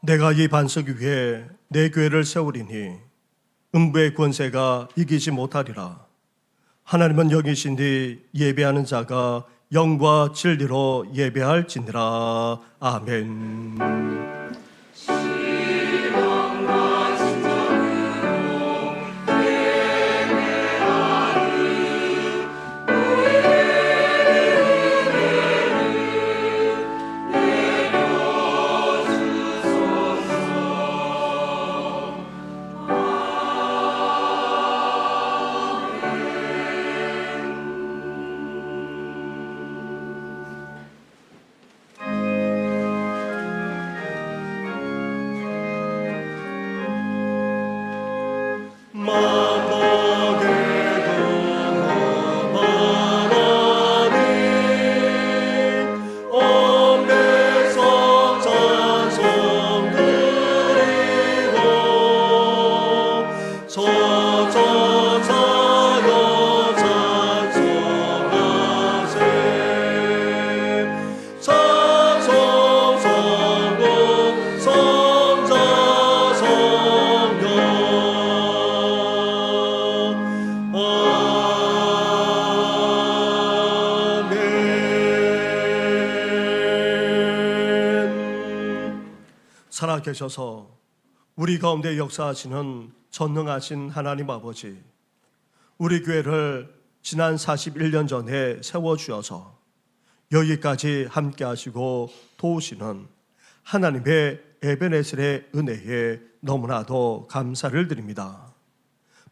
내가 이 반석 위에 내 교회를 세우리니 음부의 권세가 이기지 못하리라. 하나님은 여기신디 예배하는 자가 영과 진리로 예배할지니라. 아멘. 살아계셔서 우리 가운데 역사하시는 전능하신 하나님 아버지, 우리 교회를 지난 41년 전에 세워주셔서 여기까지 함께 하시고 도우시는 하나님의 에베네셀의 은혜에 너무나도 감사를 드립니다.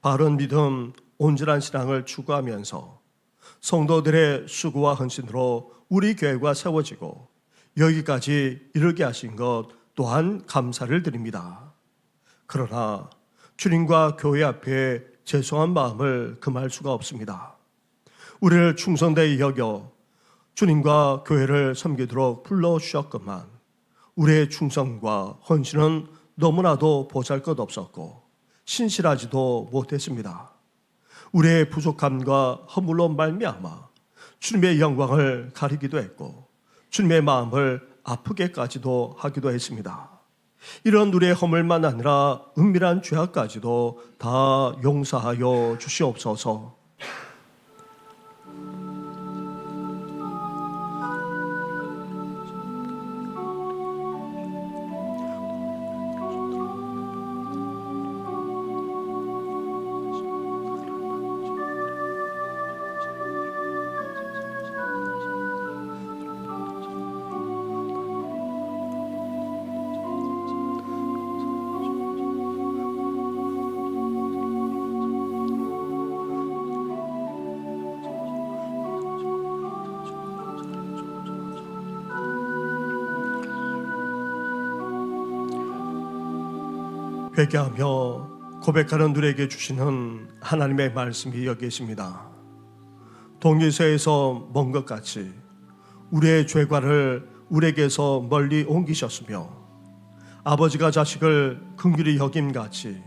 바른 믿음, 온전한 신앙을 추구하면서 성도들의 수고와 헌신으로 우리 교회가 세워지고 여기까지 이르게 하신 것 또한 감사를 드립니다. 그러나 주님과 교회 앞에 죄송한 마음을 금할 수가 없습니다. 우리를 충성되이 여겨 주님과 교회를 섬기도록 불러주셨건만 우리의 충성과 헌신은 너무나도 보잘것없었고 신실하지도 못했습니다. 우리의 부족함과 허물로 말미암아 주님의 영광을 가리기도 했고 주님의 마음을 아프게까지도 하기도 했습니다. 이런 우리의 허물만 아니라 은밀한 죄악까지도 다 용서하여 주시옵소서. 회개하며 고백하는 누리에게 주시는 하나님의 말씀이 여기 있습니다. 동일서에서 먼 것 같이 우리의 죄과를 우리에게서 멀리 옮기셨으며 아버지가 자식을 긍휼히 여김같이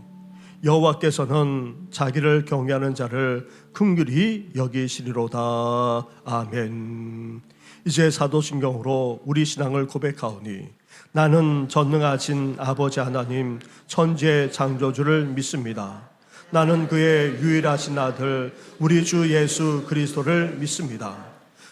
여호와께서는 자기를 경외하는 자를 긍휼히 여기시리로다. 아멘. 이제 사도신경으로 우리 신앙을 고백하오니 나는 전능하신 아버지 하나님 천지의 창조주를 믿습니다. 나는 그의 유일하신 아들 우리 주 예수 그리스도를 믿습니다.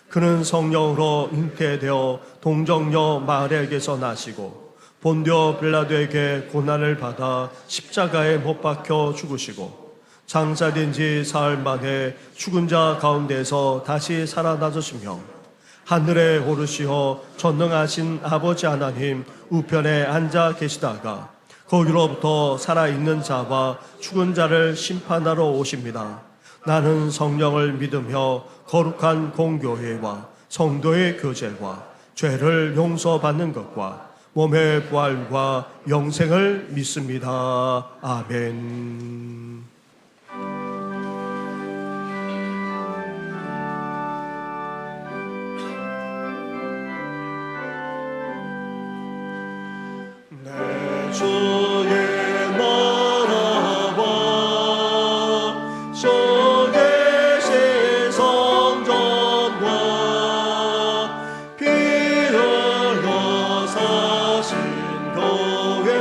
그는 성령으로 잉태되어 동정녀 마리아에게서 나시고 본디오 빌라도에게 고난을 받아 십자가에 못 박혀 죽으시고 장사된 지 사흘 만에 죽은 자 가운데서 다시 살아나셨으며 하늘에 오르시어 전능하신 아버지 하나님 우편에 앉아 계시다가 거기로부터 살아있는 자와 죽은 자를 심판하러 오십니다. 나는 성령을 믿으며 거룩한 공교회와 성도의 교제와 죄를 용서받는 것과 몸의 부활과 영생을 믿습니다. 아멘. 주의 나라와 성계신 성전과 피 흘려 사신 교회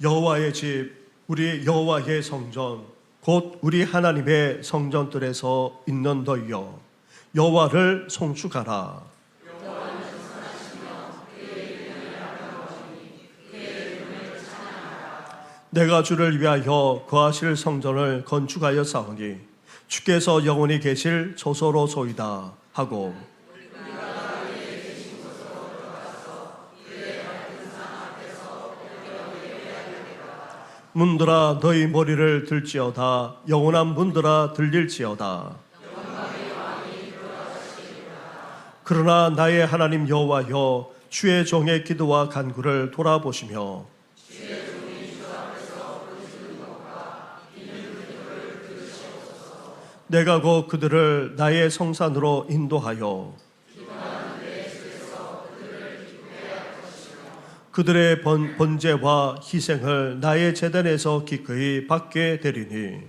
여호와의 집, 우리 여호와의 성전, 곧 우리 하나님의 성전들에서 있는 너희여, 여호와를 송축하라. 내가 주를 위하여 거하실 성전을 건축하여 싸우니 주께서 영원히 계실 조소로소이다 하고, 문들아 너희 머리를 들지어다. 영원한 문들아 들릴지어다. 그러나 나의 하나님 여호와여, 주의 종의 기도와 간구를 돌아보시며 내가 곧 그들을 나의 성산으로 인도하여 그들의 번제와 희생을 나의 제단에서 기꺼이 받게 되리니,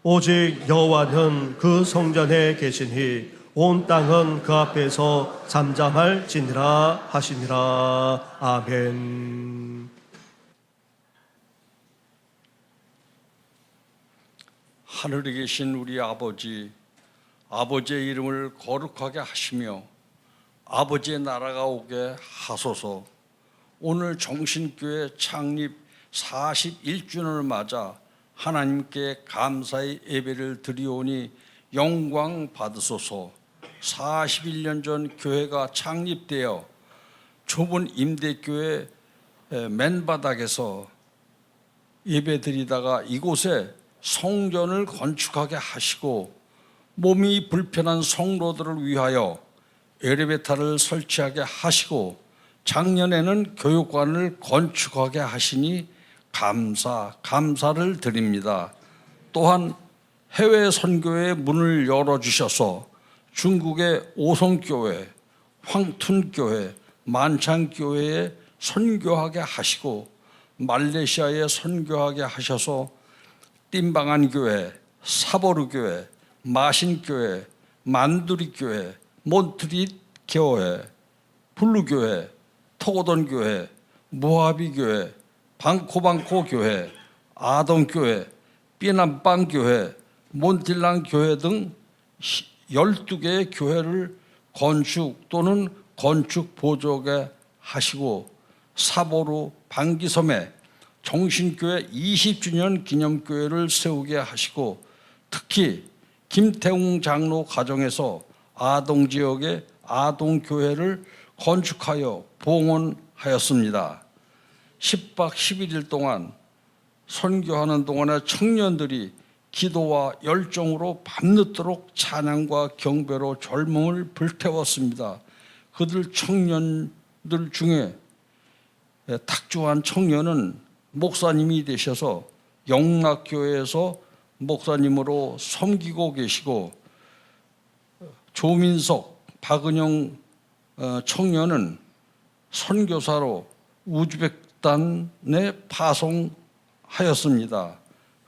오직 여호와는 그 성전에 계시니 온 땅은 그 앞에서 잠잠할지니라 하시니라. 아멘. 하늘에 계신 우리 아버지, 아버지의 이름을 거룩하게 하시며 아버지의 나라가 오게 하소서. 오늘 정신교회 창립 41주년을 맞아 하나님께 감사의 예배를 드리오니 영광 받으소서. 41년 전 교회가 창립되어 좁은 임대교회 맨바닥에서 예배 드리다가 이곳에 성전을 건축하게 하시고 몸이 불편한 성도들을 위하여 엘리베이터를 설치하게 하시고 작년에는 교육관을 건축하게 하시니 감사를 드립니다. 또한 해외 선교의 문을 열어주셔서 중국의 오송교회, 황툰교회, 만창교회에 선교하게 하시고 말레이시아에 선교하게 하셔서 띵방안교회, 사보르교회, 마신교회, 만두리교회, 몬트리교회, 블루교회, 토고돈교회, 모하비교회, 방코방코교회, 아동교회, 삐남빵교회, 몬틸랑교회 등 12개의 교회를 건축 또는 건축 보조게 하시고 사보르 방기섬에 정신교회 20주년 기념교회를 세우게 하시고 특히 김태웅 장로 가정에서 아동지역에 아동교회를 건축하여 봉헌하였습니다. 10박 11일 동안 선교하는 동안에 청년들이 기도와 열정으로 밤늦도록 찬양과 경배로 젊음을 불태웠습니다. 그들 청년들 중에 탁주한 청년은 목사님이 되셔서 영락교회에서 목사님으로 섬기고 계시고, 조민석, 박은영 청년은 선교사로 우즈베키스탄에 파송하였습니다.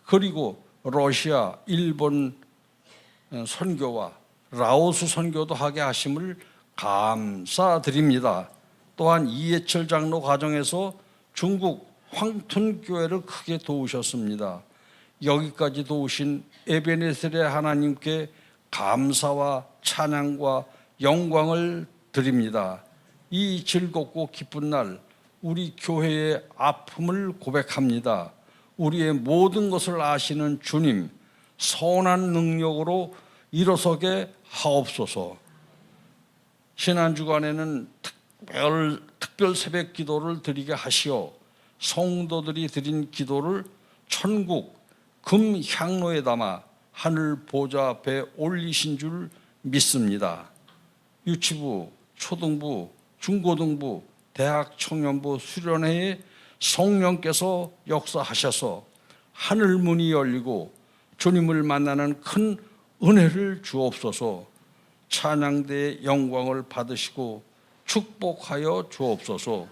그리고 러시아, 일본 선교와 라오스 선교도 하게 하심을 감사드립니다. 또한 이해철 장로 가정에서 중국 황툰교회를 크게 도우셨습니다. 여기까지 도우신 에베네셀의 하나님께 감사와 찬양과 영광을 드립니다. 이 즐겁고 기쁜 날 우리 교회의 아픔을 고백합니다. 우리의 모든 것을 아시는 주님, 선한 능력으로 일어서게 하옵소서. 지난 주간에는 특별 새벽 기도를 드리게 하시어 성도들이 드린 기도를 천국 금향로에 담아 하늘 보좌 앞에 올리신 줄 믿습니다. 유치부, 초등부, 중고등부, 대학 청년부 수련회에 성령께서 역사하셔서 하늘문이 열리고 주님을 만나는 큰 은혜를 주옵소서. 찬양대의 영광을 받으시고 축복하여 주옵소서.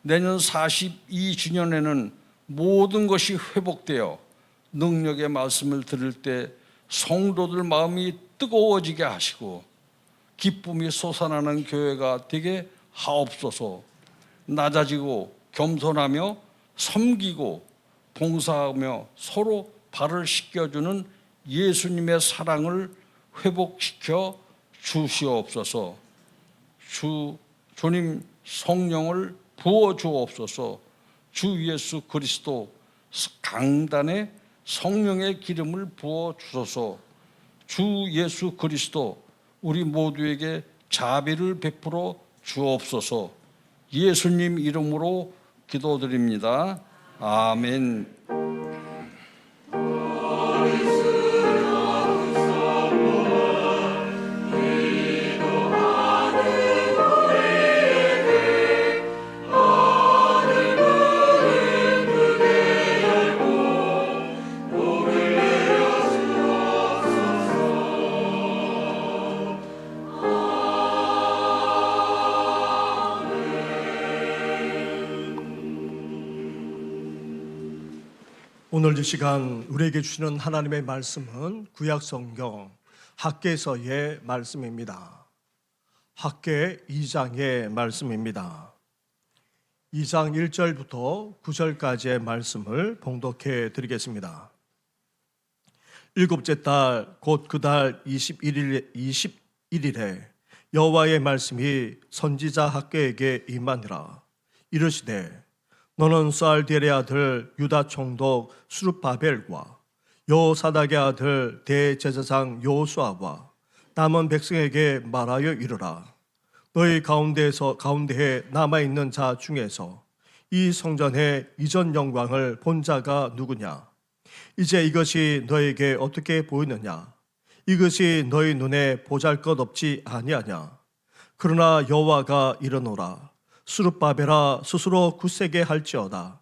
내년 42주년에는 모든 것이 회복되어 능력의 말씀을 들을 때 성도들 마음이 뜨거워지게 하시고 기쁨이 솟아나는 교회가 되게 하옵소서. 낮아지고 겸손하며 섬기고 봉사하며 서로 발을 씻겨주는 예수님의 사랑을 회복시켜 주시옵소서. 주님 성령을 부어 주옵소서. 주 예수 그리스도 강단에 성령의 기름을 부어 주소서. 주 예수 그리스도 우리 모두에게 자비를 베풀어 주옵소서. 예수님 이름으로 기도드립니다. 아멘. 오늘 이 시간 우리에게 주시는 하나님의 말씀은 구약성경 학개서의 말씀입니다. 학개 2장의 말씀입니다. 2장 1절부터 9절까지의 말씀을 봉독해 드리겠습니다. 일곱째 달 곧 그 달 21일에 여호와의 말씀이 선지자 학개에게 임하니라. 이르시되 너는 스알디엘의 아들 유다 총독 스룹바벨과 여호사닥의 아들 대제사장 여호수아와 남은 백성에게 말하여 이르라. 너희 가운데에 남아있는 자 중에서 이 성전의 이전 영광을 본 자가 누구냐? 이제 이것이 너에게 어떻게 보이느냐? 이것이 너희 눈에 보잘것없지 아니하냐? 그러나 여호와가 이르노라. 스룹바벨아 스스로 굳세게 할지어다.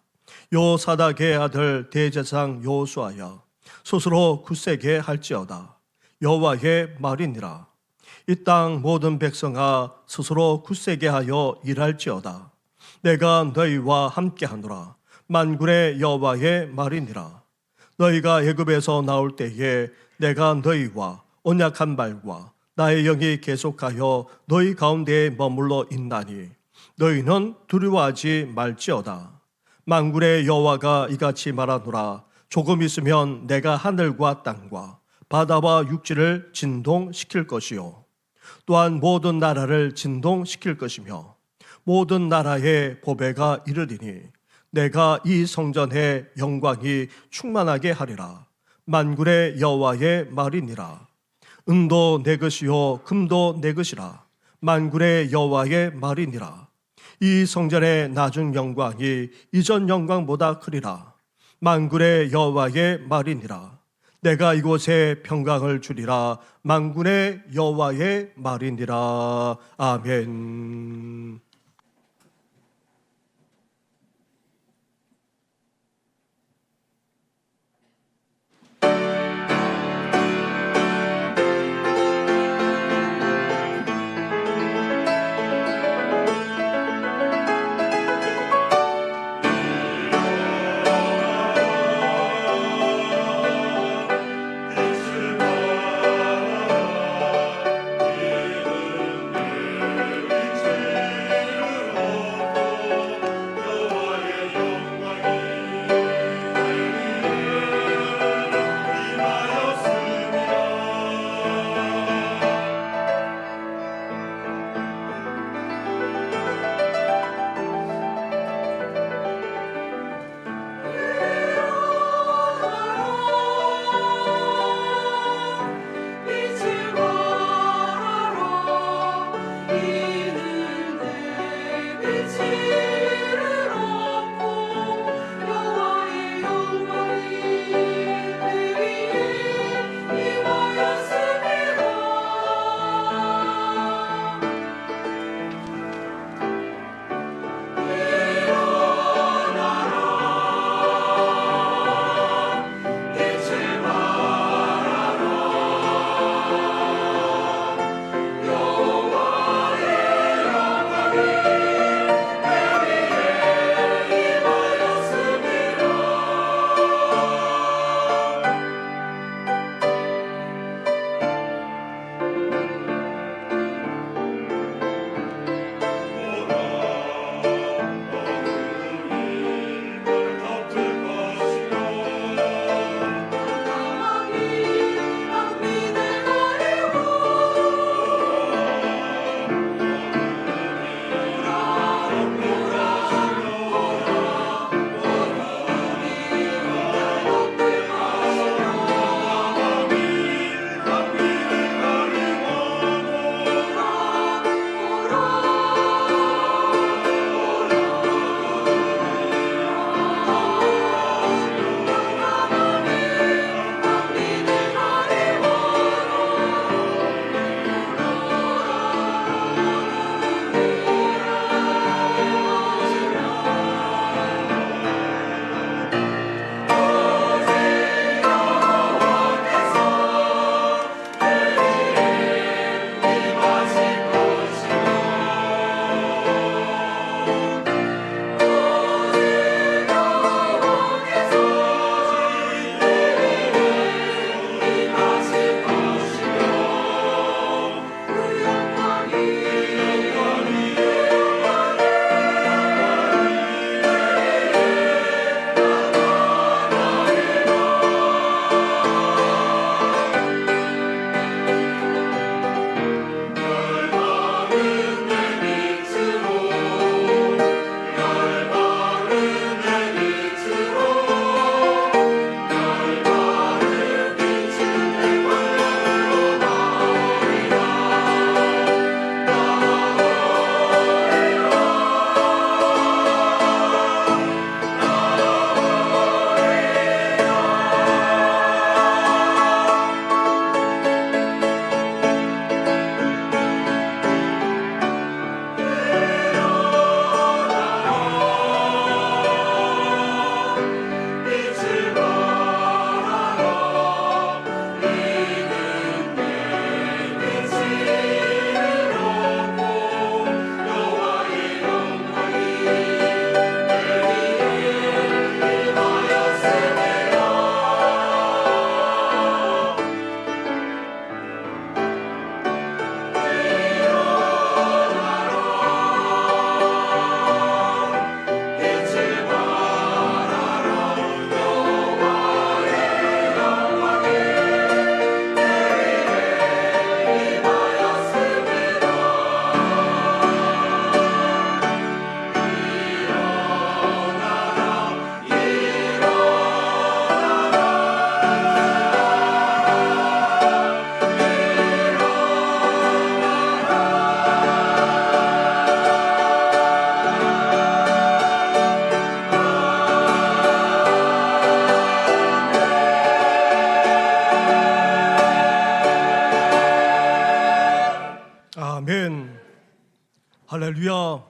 여호사닥의 아들 대제사장 여호수아야 스스로 굳세게 할지어다. 여호와의 말이니라. 이 땅 모든 백성아 스스로 굳세게 하여 일할지어다. 내가 너희와 함께하노라. 만군의 여호와의 말이니라. 너희가 애굽에서 나올 때에 내가 너희와 언약한 말과 나의 영이 계속하여 너희 가운데에 머물러 있나니 너희는 두려워하지 말지어다. 만군의 여호와가 이같이 말하노라. 조금 있으면 내가 하늘과 땅과 바다와 육지를 진동시킬 것이요 또한 모든 나라를 진동시킬 것이며 모든 나라의 보배가 이르리니 내가 이 성전의 영광이 충만하게 하리라. 만군의 여호와의 말이니라. 은도 내 것이요 금도 내 것이라. 만군의 여호와의 말이니라. 이 성전의 낮은 영광이 이전 영광보다 크리라. 만군의 여호와의 말이니라. 내가 이곳에 평강을 주리라. 만군의 여호와의 말이니라. 아멘. 할렐루야.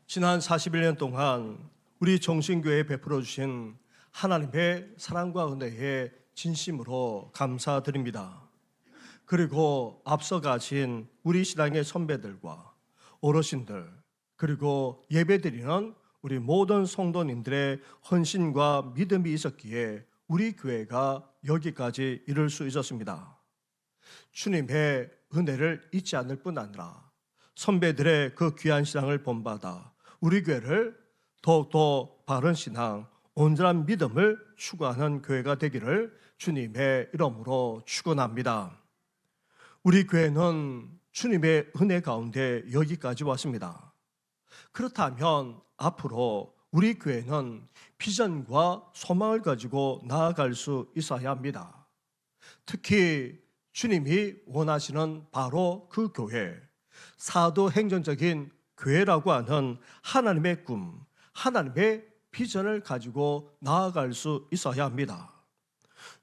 지난 41년 동안 우리 정신교회에 베풀어 주신 하나님의 사랑과 은혜에 진심으로 감사드립니다. 그리고 앞서 가신 우리 신앙의 선배들과 어르신들, 그리고 예배드리는 우리 모든 성도님들의 헌신과 믿음이 있었기에 우리 교회가 여기까지 이룰 수 있었습니다. 주님의 은혜를 잊지 않을 뿐 아니라 선배들의 그 귀한 신앙을 본받아 우리 교회를 더욱더 바른 신앙, 온전한 믿음을 추구하는 교회가 되기를 주님의 이름으로 축원합니다. 우리 교회는 주님의 은혜 가운데 여기까지 왔습니다. 그렇다면 앞으로 우리 교회는 비전과 소망을 가지고 나아갈 수 있어야 합니다. 특히 주님이 원하시는 바로 그 교회, 사도행전적인 교회라고 하는 하나님의 꿈, 하나님의 비전을 가지고 나아갈 수 있어야 합니다.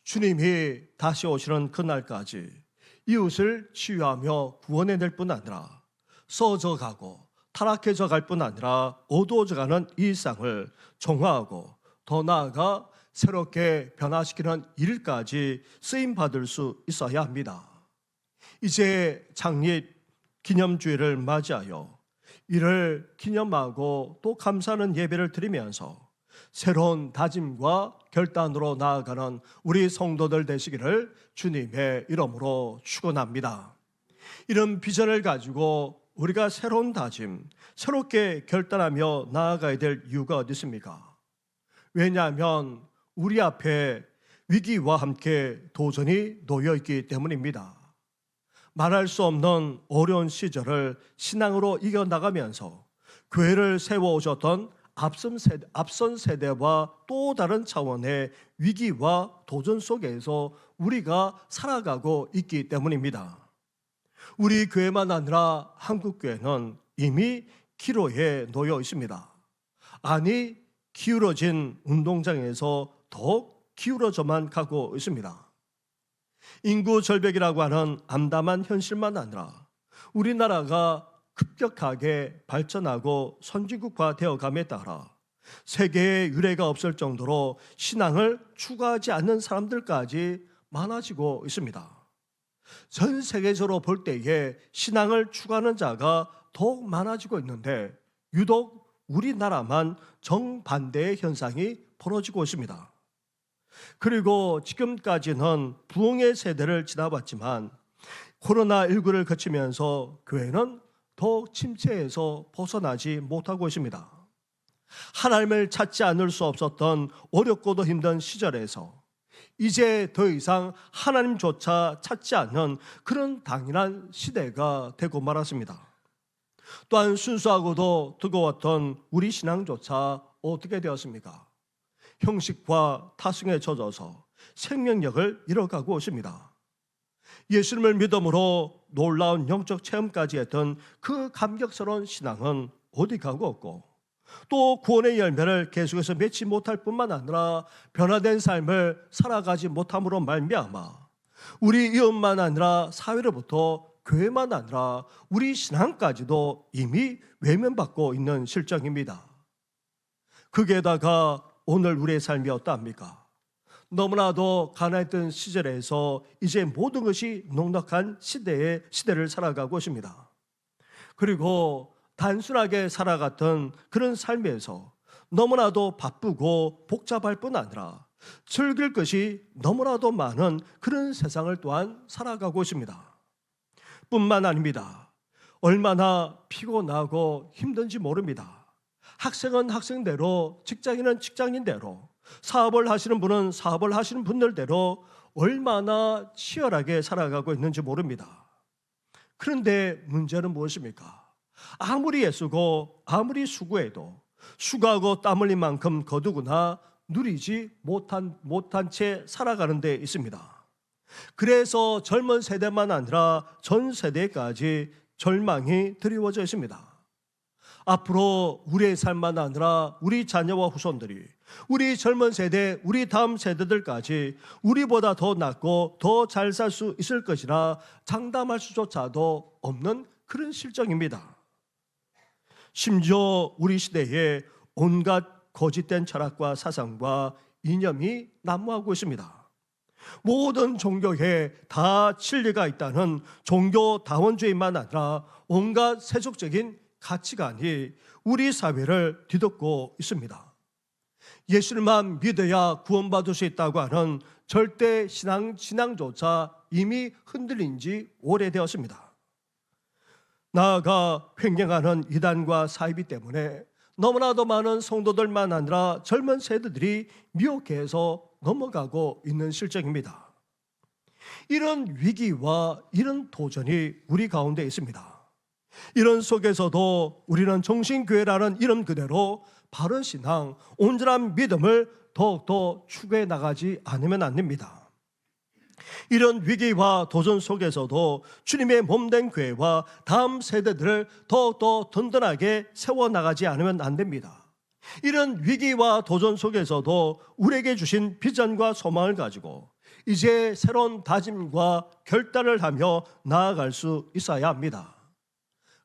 주님이 다시 오시는 그날까지 이웃을 치유하며 구원해낼 뿐 아니라 써져가고 타락해져 갈 뿐 아니라 어두워져가는 이 일상을 정화하고 더 나아가 새롭게 변화시키는 일까지 쓰임받을 수 있어야 합니다. 이제 창립 기념주일을 맞이하여 이를 기념하고 또 감사하는 예배를 드리면서 새로운 다짐과 결단으로 나아가는 우리 성도들 되시기를 주님의 이름으로 축원합니다. 이런 비전을 가지고 우리가 새로운 다짐, 새롭게 결단하며 나아가야 될 이유가 어디 있습니까? 왜냐하면 우리 앞에 위기와 함께 도전이 놓여 있기 때문입니다. 말할 수 없는 어려운 시절을 신앙으로 이겨나가면서 교회를 세워오셨던 앞선 세대와 또 다른 차원의 위기와 도전 속에서 우리가 살아가고 있기 때문입니다. 우리 교회만 아니라 한국교회는 이미 기로에 놓여 있습니다. 아니, 기울어진 운동장에서 더욱 기울어져만 가고 있습니다. 인구 절벽이라고 하는 암담한 현실만 아니라 우리나라가 급격하게 발전하고 선진국화되어감에 따라 세계에 유례가 없을 정도로 신앙을 추구하지 않는 사람들까지 많아지고 있습니다. 전 세계적으로 볼 때에 신앙을 추구하는 자가 더욱 많아지고 있는데 유독 우리나라만 정반대의 현상이 벌어지고 있습니다. 그리고 지금까지는 부흥의 세대를 지나봤지만 코로나19를 거치면서 교회는 더욱 침체에서 벗어나지 못하고 있습니다. 하나님을 찾지 않을 수 없었던 어렵고도 힘든 시절에서 이제 더 이상 하나님조차 찾지 않는 그런 당연한 시대가 되고 말았습니다. 또한 순수하고도 뜨거웠던 우리 신앙조차 어떻게 되었습니까? 형식과 타승에 젖어서 생명력을 잃어가고 있습니다. 예수님을 믿음으로 놀라운 영적 체험까지 했던 그 감격스러운 신앙은 어디 가고 없고 또 구원의 열매를 계속해서 맺지 못할 뿐만 아니라 변화된 삶을 살아가지 못함으로 말미암아 우리 이웃만 아니라 사회로부터 교회만 아니라 우리 신앙까지도 이미 외면받고 있는 실정입니다. 거기에다가 오늘 우리의 삶이 어떠합니까? 너무나도 가난했던 시절에서 이제 모든 것이 넉넉한 시대를 살아가고 있습니다. 그리고 단순하게 살아갔던 그런 삶에서 너무나도 바쁘고 복잡할 뿐 아니라 즐길 것이 너무나도 많은 그런 세상을 또한 살아가고 있습니다. 뿐만 아닙니다. 얼마나 피곤하고 힘든지 모릅니다. 학생은 학생대로, 직장인은 직장인대로, 사업을 하시는 분은 사업을 하시는 분들대로 얼마나 치열하게 살아가고 있는지 모릅니다. 그런데 문제는 무엇입니까? 아무리 애쓰고 아무리 수고해도 수고하고 땀 흘린 만큼 거두구나 누리지 못한 채 살아가는 데 있습니다. 그래서 젊은 세대만 아니라 전 세대까지 절망이 드리워져 있습니다. 앞으로 우리의 삶만 아니라 우리 자녀와 후손들이, 우리 젊은 세대, 우리 다음 세대들까지 우리보다 더 낫고 더 잘 살 수 있을 것이라 장담할 수조차도 없는 그런 실정입니다. 심지어 우리 시대에 온갖 거짓된 철학과 사상과 이념이 난무하고 있습니다. 모든 종교에 다 진리가 있다는 종교다원주의만 아니라 온갖 세속적인 가치관이 우리 사회를 뒤덮고 있습니다. 예수님만 믿어야 구원받을 수 있다고 하는 절대 신앙조차 이미 흔들린 지 오래되었습니다. 나아가 횡행하는 이단과 사이비 때문에 너무나도 많은 성도들만 아니라 젊은 세대들이 미혹해서 넘어가고 있는 실정입니다. 이런 위기와 이런 도전이 우리 가운데 있습니다. 이런 속에서도 우리는 정신교회라는 이름 그대로 바른 신앙, 온전한 믿음을 더욱더 추구해 나가지 않으면 안 됩니다. 이런 위기와 도전 속에서도 주님의 몸된 교회와 다음 세대들을 더욱더 든든하게 세워나가지 않으면 안 됩니다. 이런 위기와 도전 속에서도 우리에게 주신 비전과 소망을 가지고 이제 새로운 다짐과 결단을 하며 나아갈 수 있어야 합니다.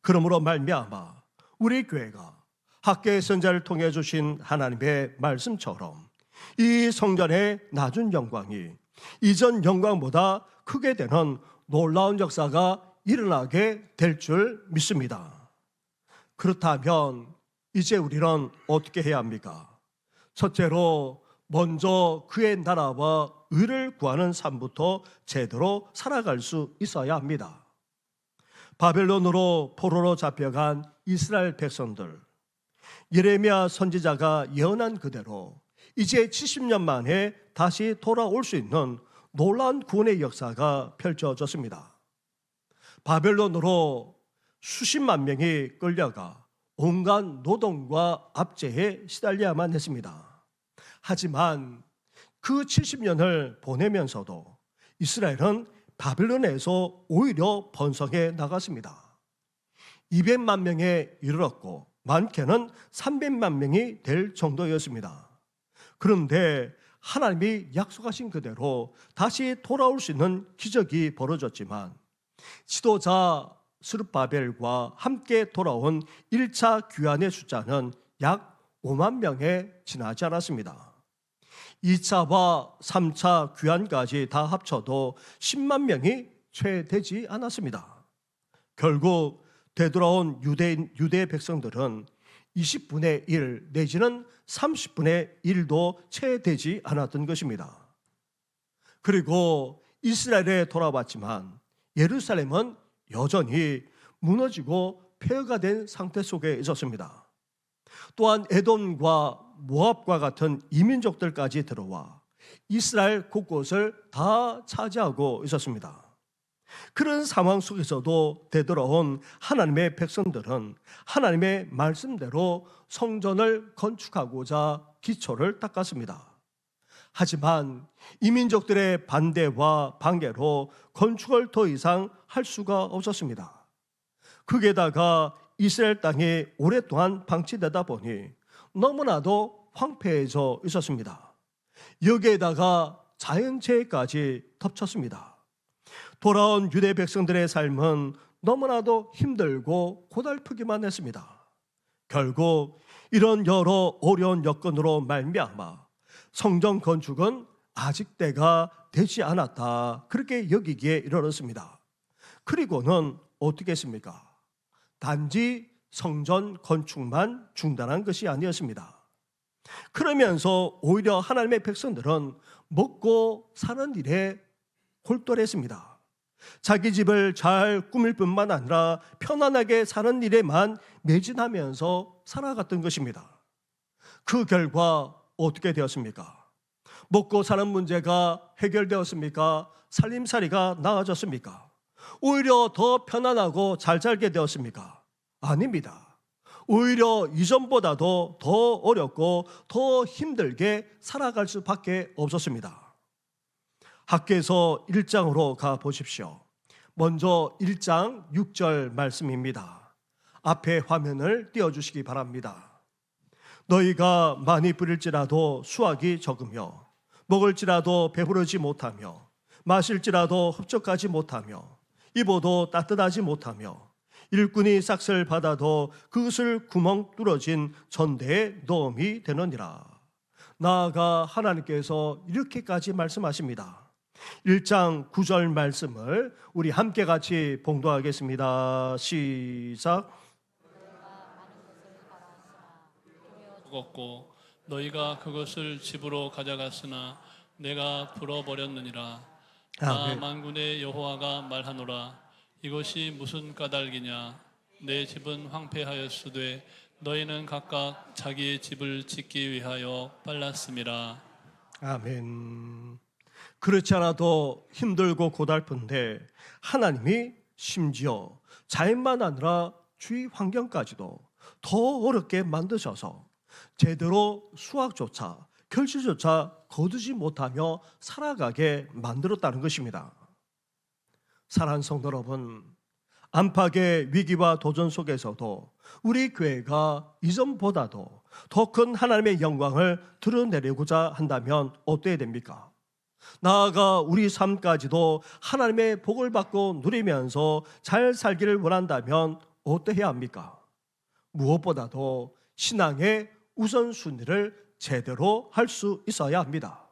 그러므로 말미암아 우리 교회가 학계 선자를 통해 주신 하나님의 말씀처럼 이 성전의 낮은 영광이 이전 영광보다 크게 되는 놀라운 역사가 일어나게 될 줄 믿습니다. 그렇다면 이제 우리는 어떻게 해야 합니까? 첫째로 먼저 그의 나라와 의를 구하는 삶부터 제대로 살아갈 수 있어야 합니다. 바벨론으로 포로로 잡혀간 이스라엘 백성들, 예레미야 선지자가 예언한 그대로 이제 70년 만에 다시 돌아올 수 있는 놀라운 구원의 역사가 펼쳐졌습니다. 바벨론으로 수십만 명이 끌려가 온갖 노동과 압제에 시달려야만 했습니다. 하지만 그 70년을 보내면서도 이스라엘은 바벨론에서 오히려 번성해 나갔습니다. 200만 명에 이르렀고 많게는 300만 명이 될 정도였습니다. 그런데 하나님이 약속하신 그대로 다시 돌아올 수 있는 기적이 벌어졌지만 지도자 스룹바벨과 함께 돌아온 1차 귀환의 숫자는 약 5만 명에 지나지 않았습니다. 2차와 3차 귀환까지 다 합쳐도 10만 명이 채 되지 않았습니다. 결국 되돌아온 유대 백성들은 20분의 1 내지는 30분의 1도 채 되지 않았던 것입니다. 그리고 이스라엘에 돌아왔지만 예루살렘은 여전히 무너지고 폐허가 된 상태 속에 있었습니다. 또한 에돔과 모압과 같은 이민족들까지 들어와 이스라엘 곳곳을 다 차지하고 있었습니다. 그런 상황 속에서도 되돌아온 하나님의 백성들은 하나님의 말씀대로 성전을 건축하고자 기초를 닦았습니다. 하지만 이민족들의 반대와 반개로 건축을 더 이상 할 수가 없었습니다. 거기에다가 이스라엘 땅이 오랫동안 방치되다 보니 너무나도 황폐해져 있었습니다. 여기에다가 자연재해까지 덮쳤습니다. 돌아온 유대 백성들의 삶은 너무나도 힘들고 고달프기만 했습니다. 결국 이런 여러 어려운 여건으로 말미암아 성전 건축은 아직 때가 되지 않았다, 그렇게 여기기에 이르렀습니다. 그리고는 어떻게 했습니까? 단지 성전 건축만 중단한 것이 아니었습니다. 그러면서 오히려 하나님의 백성들은 먹고 사는 일에 골똘했습니다. 자기 집을 잘 꾸밀 뿐만 아니라 편안하게 사는 일에만 매진하면서 살아갔던 것입니다. 그 결과 어떻게 되었습니까? 먹고 사는 문제가 해결되었습니까? 살림살이가 나아졌습니까? 오히려 더 편안하고 잘 살게 되었습니까? 아닙니다. 오히려 이전보다도 더 어렵고 더 힘들게 살아갈 수밖에 없었습니다. 학개서 1장으로 가 보십시오. 먼저 1장 6절 말씀입니다. 앞에 화면을 띄워주시기 바랍니다. 너희가 많이 부릴지라도 수확이 적으며 먹을지라도 배부르지 못하며 마실지라도 흡족하지 못하며 입어도 따뜻하지 못하며 일꾼이 싹을 받아도 그것을 구멍 뚫어진 전대에 넣음이 되느니라. 나아가 하나님께서 이렇게까지 말씀하십니다. 1장 9절 말씀을 우리 함께 같이 봉독하겠습니다. 시작. 죽었고 너희가 그것을 집으로 가져갔으나 내가 불어버렸느니라. 나 아멘. 만군의 여호와가 말하노라. 이것이 무슨 까닭이냐. 내 집은 황폐하였으되 너희는 각각 자기의 집을 짓기 위하여 빨랐음이라. 아멘. 그렇지 않아도 힘들고 고달픈데 하나님이 심지어 자연만 아니라 주위 환경까지도 더 어렵게 만드셔서 제대로 수학조차 결실조차 거두지 못하며 살아가게 만들었다는 것입니다. 사랑하는 성도 여러분, 안팎의 위기와 도전 속에서도 우리 교회가 이전보다도 더 큰 하나님의 영광을 드러내려고자 한다면 어때야 됩니까? 나아가 우리 삶까지도 하나님의 복을 받고 누리면서 잘 살기를 원한다면 어떠해야 합니까? 무엇보다도 신앙의 우선순위를 제대로 할 수 있어야 합니다.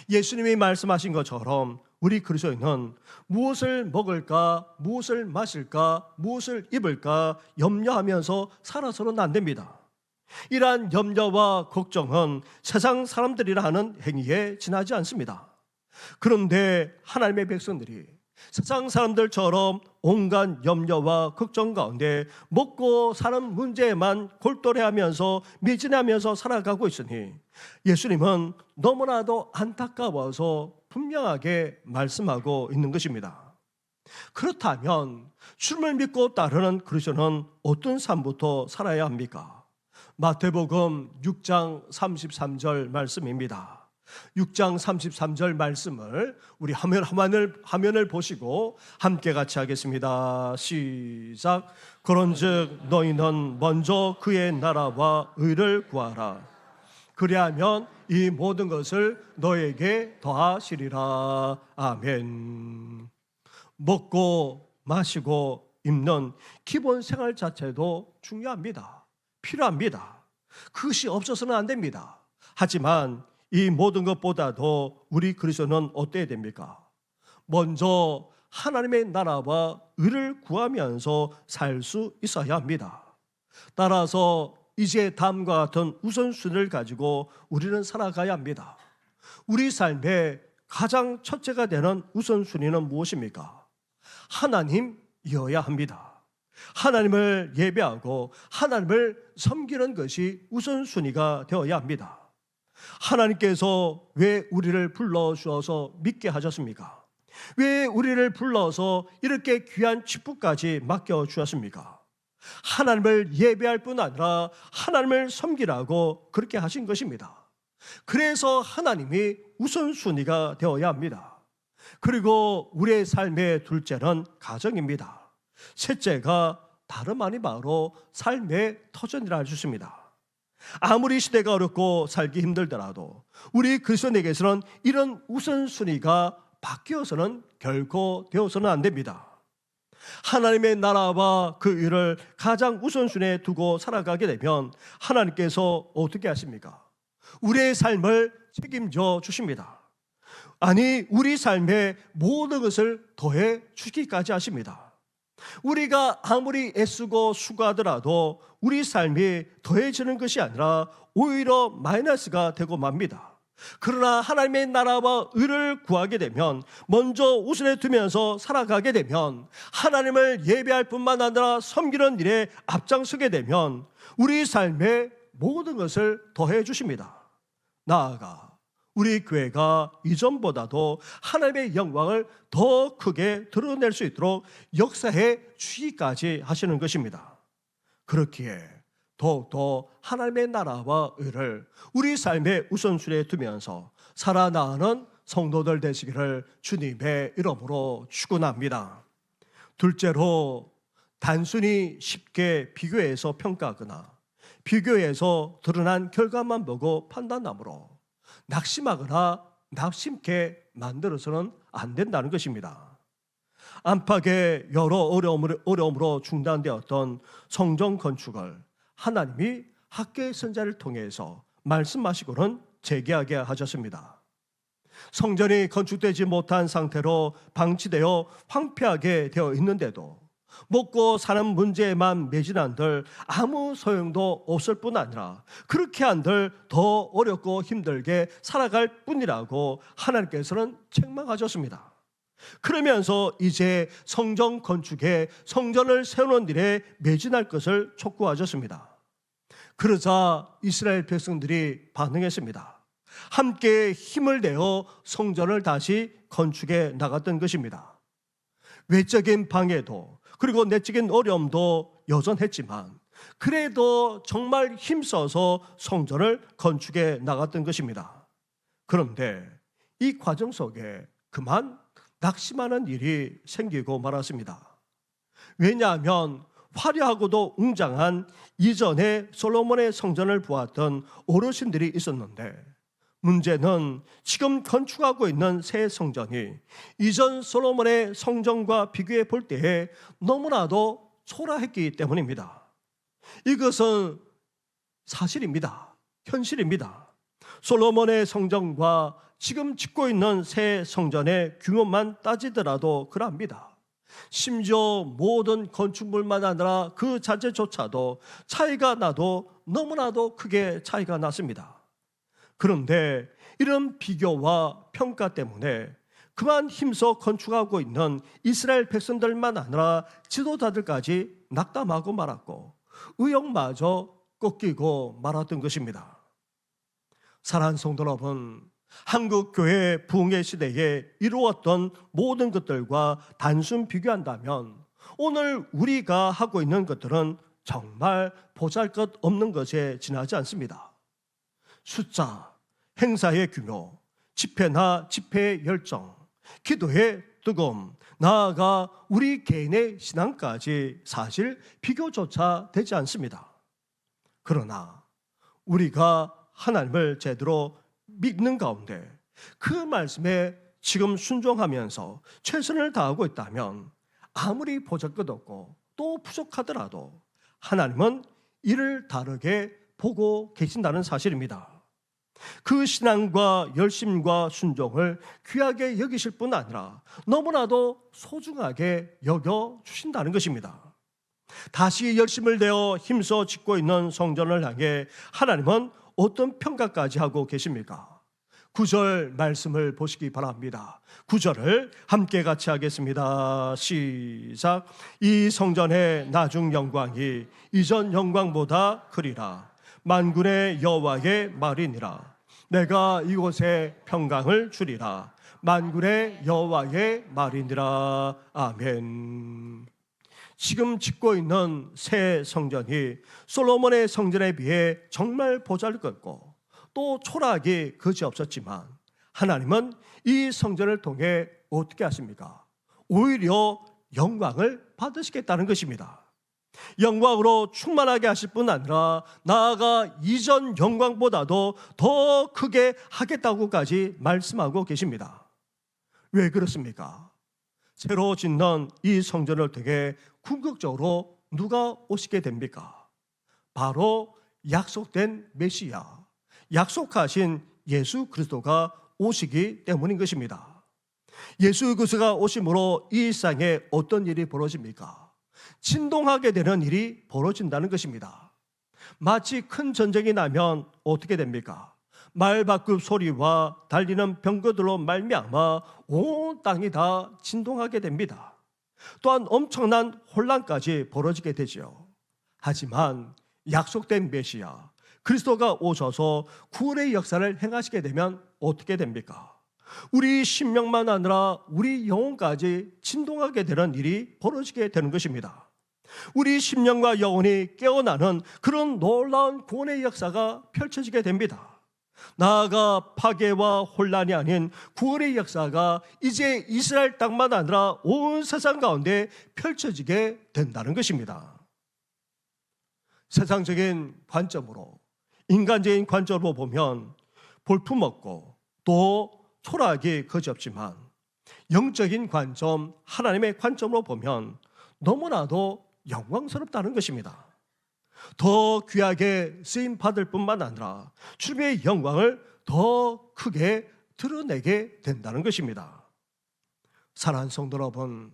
예수님이 말씀하신 것처럼 우리 그리스도인은 무엇을 먹을까, 무엇을 마실까, 무엇을 입을까 염려하면서 살아서는 안 됩니다. 이러한 염려와 걱정은 세상 사람들이라 하는 행위에 지나지 않습니다. 그런데 하나님의 백성들이 세상 사람들처럼 온갖 염려와 걱정 가운데 먹고 사는 문제에만 골똘해하면서 미진하면서 살아가고 있으니 예수님은 너무나도 안타까워서 분명하게 말씀하고 있는 것입니다. 그렇다면 주님을 믿고 따르는 그리스도는 어떤 삶부터 살아야 합니까? 마태복음 6장 33절 말씀입니다. 6장 33절 말씀을 우리 화면을 보시고 함께 같이 하겠습니다. 시작. 그런즉 너희는 먼저 그의 나라와 의를 구하라. 그리하면 이 모든 것을 너에게 더하시리라. 아멘. 먹고 마시고 입는 기본 생활 자체도 중요합니다. 필요합니다. 그것이 없어서는 안 됩니다. 하지만 이 모든 것보다도 우리 그리스도는 어때야 됩니까? 먼저 하나님의 나라와 의를 구하면서 살 수 있어야 합니다. 따라서 이제 다음과 같은 우선순위를 가지고 우리는 살아가야 합니다. 우리 삶의 가장 첫째가 되는 우선순위는 무엇입니까? 하나님이어야 합니다. 하나님을 예배하고 하나님을 섬기는 것이 우선순위가 되어야 합니다. 하나님께서 왜 우리를 불러주어서 믿게 하셨습니까? 왜 우리를 불러서 이렇게 귀한 축복까지 맡겨주셨습니까? 하나님을 예배할 뿐 아니라 하나님을 섬기라고 그렇게 하신 것입니다. 그래서 하나님이 우선순위가 되어야 합니다. 그리고 우리의 삶의 둘째는 가정입니다. 셋째가 다름 아닌 바로 삶의 터전이라 할 수 있습니다. 아무리 시대가 어렵고 살기 힘들더라도 우리 그리스도인에게서는 이런 우선순위가 바뀌어서는 결코 되어서는 안 됩니다. 하나님의 나라와 그 일을 가장 우선순위에 두고 살아가게 되면 하나님께서 어떻게 하십니까? 우리의 삶을 책임져 주십니다. 아니, 우리 삶의 모든 것을 더해 주기까지 하십니다. 우리가 아무리 애쓰고 수고하더라도 우리 삶이 더해지는 것이 아니라 오히려 마이너스가 되고 맙니다. 그러나 하나님의 나라와 의를 구하게 되면, 먼저 우선에 두면서 살아가게 되면, 하나님을 예배할 뿐만 아니라 섬기는 일에 앞장서게 되면 우리 삶의 모든 것을 더해 주십니다. 나아가 우리 교회가 이전보다도 하나님의 영광을 더 크게 드러낼 수 있도록 역사해 주기까지 하시는 것입니다. 그렇기에 더욱더 하나님의 나라와 의를 우리 삶의 우선순위에 두면서 살아나가는 성도들 되시기를 주님의 이름으로 축원합니다. 둘째로, 단순히 쉽게 비교해서 평가하거나 비교해서 드러난 결과만 보고 판단함으로 낙심하거나 낙심케 만들어서는 안 된다는 것입니다. 안팎의 여러 어려움으로 중단되었던 성전 건축을 하나님이 학계 선자를 통해서 말씀하시고는 재개하게 하셨습니다. 성전이 건축되지 못한 상태로 방치되어 황폐하게 되어 있는데도 먹고 사는 문제에만 매진한들 아무 소용도 없을 뿐 아니라 그렇게 한들 더 어렵고 힘들게 살아갈 뿐이라고 하나님께서는 책망하셨습니다. 그러면서 이제 성전 건축에 성전을 세우는 일에 매진할 것을 촉구하셨습니다. 그러자 이스라엘 백성들이 반응했습니다. 함께 힘을 내어 성전을 다시 건축해 나갔던 것입니다. 외적인 방해도 그리고 내적인 어려움도 여전했지만 그래도 정말 힘써서 성전을 건축해 나갔던 것입니다. 그런데 이 과정 속에 그만 낙심하는 일이 생기고 말았습니다. 왜냐하면 화려하고도 웅장한 이전에 솔로몬의 성전을 보았던 어르신들이 있었는데 문제는 지금 건축하고 있는 새 성전이 이전 솔로몬의 성전과 비교해 볼 때에 너무나도 초라했기 때문입니다. 이것은 사실입니다. 현실입니다. 솔로몬의 성전과 지금 짓고 있는 새 성전의 규모만 따지더라도 그럽니다. 심지어 모든 건축물만 아니라 그 자체조차도 차이가 나도 너무나도 크게 차이가 났습니다. 그런데 이런 비교와 평가 때문에 그만 힘써 건축하고 있는 이스라엘 백성들만 아니라 지도자들까지 낙담하고 말았고 의욕마저 꺾이고 말았던 것입니다. 사랑하는 성도 여러분, 한국교회 부흥의 시대에 이루었던 모든 것들과 단순 비교한다면 오늘 우리가 하고 있는 것들은 정말 보잘것없는 것에 지나지 않습니다. 숫자, 행사의 규모, 집회나 집회의 열정, 기도의 뜨거움, 나아가 우리 개인의 신앙까지 사실 비교조차 되지 않습니다. 그러나 우리가 하나님을 제대로 믿는 가운데 그 말씀에 지금 순종하면서 최선을 다하고 있다면 아무리 보잘것없고 또 부족하더라도 하나님은 이를 다르게 보고 계신다는 사실입니다. 그 신앙과 열심과 순종을 귀하게 여기실 뿐 아니라 너무나도 소중하게 여겨주신다는 것입니다. 다시 열심을 내어 힘써 짓고 있는 성전을 향해 하나님은 어떤 평가까지 하고 계십니까? 9절 말씀을 보시기 바랍니다. 9절을 함께 같이 하겠습니다. 시작. 이 성전의 나중 영광이 이전 영광보다 크리라. 만군의 여호와의 말이니라. 내가 이곳에 평강을 주리라. 만군의 여호와의 말이니라. 아멘. 지금 짓고 있는 새 성전이 솔로몬의 성전에 비해 정말 보잘것없고 또 초라하기 그지없었지만 하나님은 이 성전을 통해 어떻게 하십니까? 오히려 영광을 받으시겠다는 것입니다. 영광으로 충만하게 하실 뿐 아니라 나아가 이전 영광보다도 더 크게 하겠다고까지 말씀하고 계십니다. 왜 그렇습니까? 새로 짓는 이 성전을 통해 궁극적으로 누가 오시게 됩니까? 바로 약속된 메시아, 약속하신 예수 그리스도가 오시기 때문인 것입니다. 예수 그리스도가 오심으로 이 세상에 어떤 일이 벌어집니까? 진동하게 되는 일이 벌어진다는 것입니다. 마치 큰 전쟁이 나면 어떻게 됩니까? 말바꿈 소리와 달리는 병거들로 말미암아 온 땅이 다 진동하게 됩니다. 또한 엄청난 혼란까지 벌어지게 되지요. 하지만 약속된 메시아 그리스도가 오셔서 구원의 역사를 행하시게 되면 어떻게 됩니까? 우리 심령만 아니라 우리 영혼까지 진동하게 되는 일이 벌어지게 되는 것입니다. 우리 심령과 영혼이 깨어나는 그런 놀라운 구원의 역사가 펼쳐지게 됩니다. 나아가 파괴와 혼란이 아닌 구원의 역사가 이제 이스라엘 땅만 아니라 온 세상 가운데 펼쳐지게 된다는 것입니다. 세상적인 관점으로, 인간적인 관점으로 보면 볼품없고 또 초라하기 그지없지만 영적인 관점, 하나님의 관점으로 보면 너무나도 영광스럽다는 것입니다. 더 귀하게 쓰임 받을 뿐만 아니라 주님의 영광을 더 크게 드러내게 된다는 것입니다. 사랑하는 성도 여러분,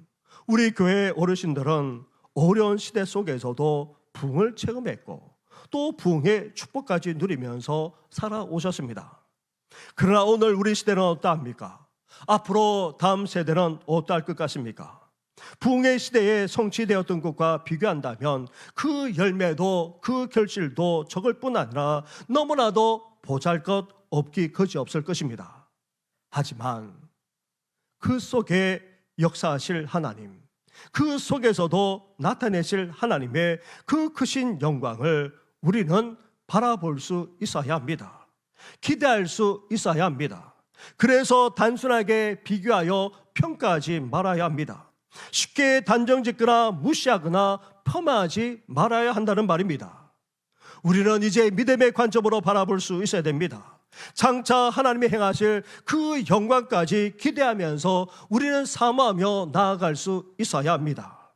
우리 교회 어르신들은 어려운 시대 속에서도 부흥을 체험했고 또 부흥의 축복까지 누리면서 살아오셨습니다. 그러나 오늘 우리 시대는 어떠합니까? 앞으로 다음 세대는 어떠할 것 같습니까? 부흥의 시대에 성취되었던 것과 비교한다면 그 열매도 그 결실도 적을 뿐 아니라 너무나도 보잘것없기 그지없을 것입니다. 하지만 그 속에 역사하실 하나님, 그 속에서도 나타내실 하나님의 그 크신 영광을 우리는 바라볼 수 있어야 합니다. 기대할 수 있어야 합니다. 그래서 단순하게 비교하여 평가하지 말아야 합니다. 쉽게 단정짓거나 무시하거나 폄하하지 말아야 한다는 말입니다. 우리는 이제 믿음의 관점으로 바라볼 수 있어야 됩니다. 장차 하나님이 행하실 그 영광까지 기대하면서 우리는 사모하며 나아갈 수 있어야 합니다.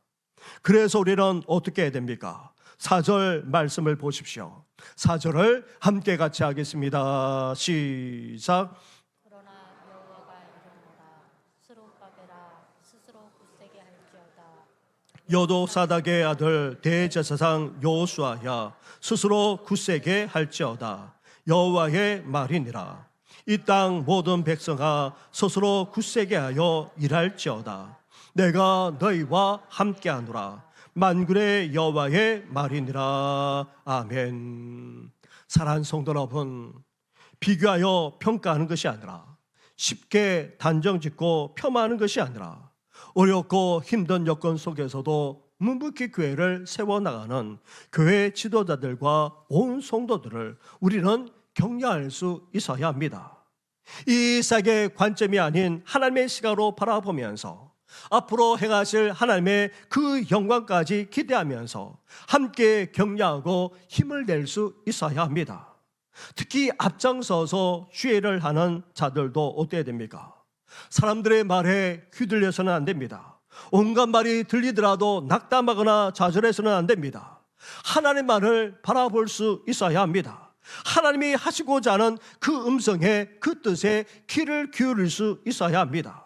그래서 우리는 어떻게 해야 됩니까? 4절 말씀을 보십시오. 4절을 함께 같이 하겠습니다. 시작. 그러나 여호와가 이르노라 스룹바벨아 스스로 굳세게 할지어다. 여도사닥의 아들 대제사장 여호수아야 스스로 굳세게 할지어다. 여호와의 말이니라. 이 땅 모든 백성아 스스로 굳세게 하여 일할지어다. 내가 너희와 함께하노라. 만군의 여호와의 말이니라. 아멘. 사랑하는 성도 여러분, 비교하여 평가하는 것이 아니라 쉽게 단정짓고 폄하하는 것이 아니라 어렵고 힘든 여건 속에서도 묵묵히 교회를 세워나가는 교회 지도자들과 온 성도들을 우리는 격려할 수 있어야 합니다. 이 세계의 관점이 아닌 하나님의 시각으로 바라보면서 앞으로 행하실 하나님의 그 영광까지 기대하면서 함께 격려하고 힘을 낼 수 있어야 합니다. 특히 앞장서서 주의를 하는 자들도 어때야 됩니까? 사람들의 말에 휘둘려서는 안 됩니다. 온갖 말이 들리더라도 낙담하거나 좌절해서는 안 됩니다. 하나님의 말을 바라볼 수 있어야 합니다. 하나님이 하시고자 하는 그 음성에, 그 뜻에 귀를 기울일 수 있어야 합니다.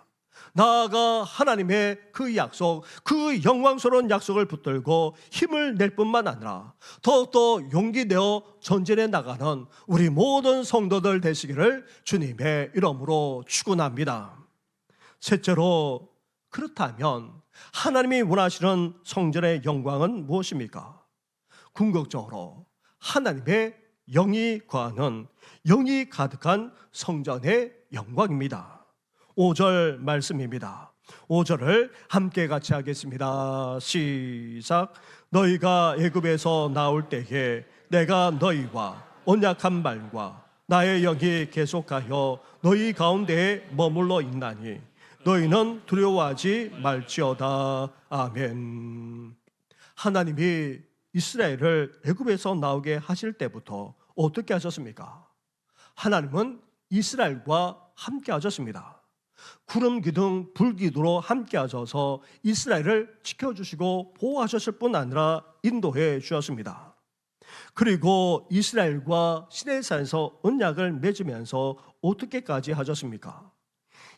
나아가 하나님의 그 약속, 그 영광스러운 약속을 붙들고 힘을 낼 뿐만 아니라 더욱더 용기 내어 전진해 나가는 우리 모든 성도들 되시기를 주님의 이름으로 축원합니다. 셋째로, 그렇다면 하나님이 원하시는 성전의 영광은 무엇입니까? 궁극적으로 하나님의 영이 거하는, 영이 가득한 성전의 영광입니다. 5절 말씀입니다. 5절을 함께 같이 하겠습니다. 시작. 너희가 애굽에서 나올 때에 내가 너희와 언약한 말과 나의 영이 계속하여 너희 가운데에 머물러 있나니 너희는 두려워하지 말지어다. 아멘. 하나님이 이스라엘을 애굽에서 나오게 하실 때부터 어떻게 하셨습니까? 하나님은 이스라엘과 함께 하셨습니다. 구름 기둥 불 기둥으로 함께 하셔서 이스라엘을 지켜주시고 보호하셨을 뿐 아니라 인도해 주셨습니다. 그리고 이스라엘과 시내산에서 언약을 맺으면서 어떻게까지 하셨습니까?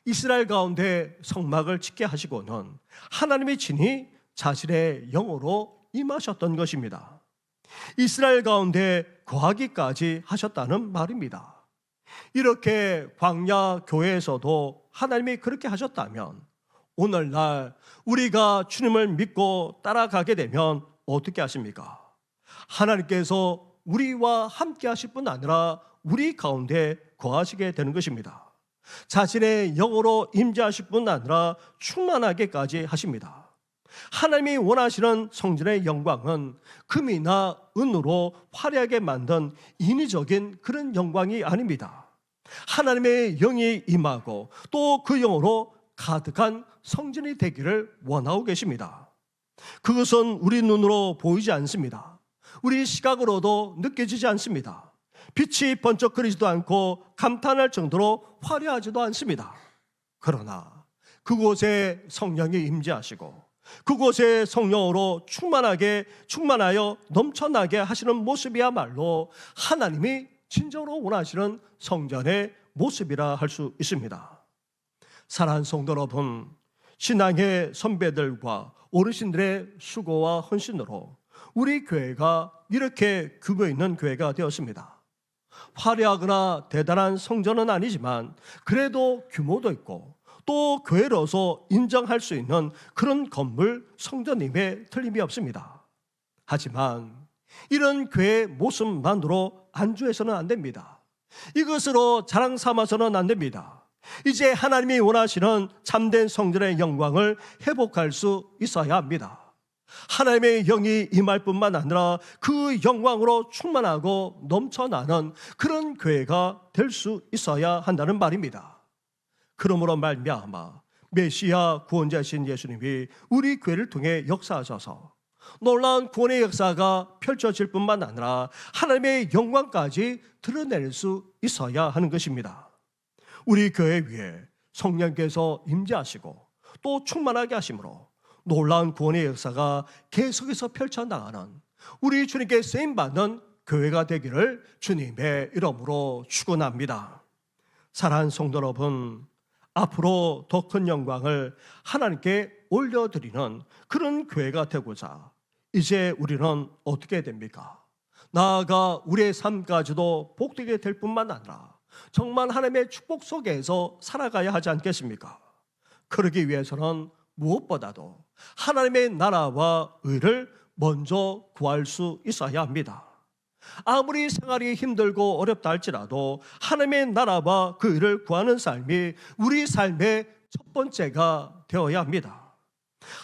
이스라엘 가운데 성막을 짓게 하시고는 하나님이 친히 자신의 영으로 임하셨던 것입니다. 이스라엘 가운데 거하기까지 하셨다는 말입니다. 이렇게 광야 교회에서도 하나님이 그렇게 하셨다면 오늘날 우리가 주님을 믿고 따라가게 되면 어떻게 하십니까? 하나님께서 우리와 함께 하실 뿐 아니라 우리 가운데 거하시게 되는 것입니다. 자신의 영으로 임재하실 뿐 아니라 충만하게까지 하십니다. 하나님이 원하시는 성전의 영광은 금이나 은으로 화려하게 만든 인위적인 그런 영광이 아닙니다. 하나님의 영이 임하고 또 그 영으로 가득한 성전이 되기를 원하고 계십니다. 그것은 우리 눈으로 보이지 않습니다. 우리 시각으로도 느껴지지 않습니다. 빛이 번쩍거리지도 않고 감탄할 정도로 화려하지도 않습니다. 그러나 그곳에 성령이 임재하시고 그곳에 성령으로 충만하여 넘쳐나게 하시는 모습이야말로 하나님이 진정으로 원하시는 성전의 모습이라 할 수 있습니다. 사랑하는 성도 여러분, 신앙의 선배들과 어르신들의 수고와 헌신으로 우리 교회가 이렇게 규모 있는 교회가 되었습니다. 화려하거나 대단한 성전은 아니지만 그래도 규모도 있고 또 교회로서 인정할 수 있는 그런 건물 성전임에 틀림이 없습니다. 하지만 이런 교회의 모습만으로 안주해서는 안 됩니다. 이것으로 자랑 삼아서는 안 됩니다. 이제 하나님이 원하시는 참된 성전의 영광을 회복할 수 있어야 합니다. 하나님의 영이 임할 뿐만 아니라 그 영광으로 충만하고 넘쳐나는 그런 교회가 될 수 있어야 한다는 말입니다. 그러므로 말미암아 메시아 구원자신 예수님이 우리 교회를 통해 역사하셔서 놀라운 구원의 역사가 펼쳐질 뿐만 아니라 하나님의 영광까지 드러낼 수 있어야 하는 것입니다. 우리 교회 위에 성령께서 임재하시고 또 충만하게 하심으로 놀라운 구원의 역사가 계속해서 펼쳐나가는 우리 주님께 쓰임받는 교회가 되기를 주님의 이름으로 축원합니다. 사랑하는 성도 여러분, 앞으로 더 큰 영광을 하나님께 올려드리는 그런 교회가 되고자 이제 우리는 어떻게 해야 됩니까? 나아가 우리의 삶까지도 복되게 될 뿐만 아니라 정말 하나님의 축복 속에서 살아가야 하지 않겠습니까? 그러기 위해서는 무엇보다도 하나님의 나라와 의를 먼저 구할 수 있어야 합니다. 아무리 생활이 힘들고 어렵다 할지라도 하나님의 나라와 그 의를 구하는 삶이 우리 삶의 첫 번째가 되어야 합니다.